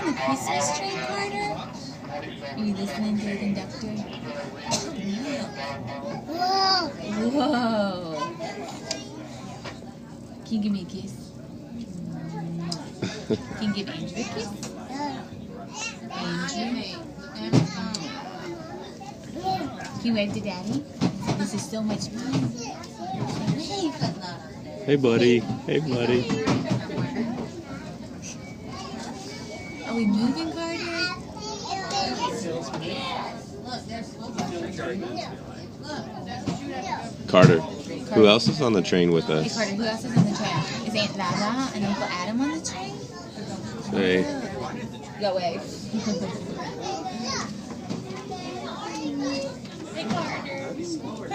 the Christmas tree, Carter? Are you listening to the conductor? Whoa! Whoa! Can you give me a kiss? Can you give Andrew a kiss? Andrew? Can you wave to Daddy? This is so much fun. Hey, buddy. Hey, buddy. Are we moving, Carter? Carter, who else is on the train with Hey, us? Carter, who else is on the train? Is Aunt Lala and Uncle Adam on the train? Hey. Go wave. Hey, Carter.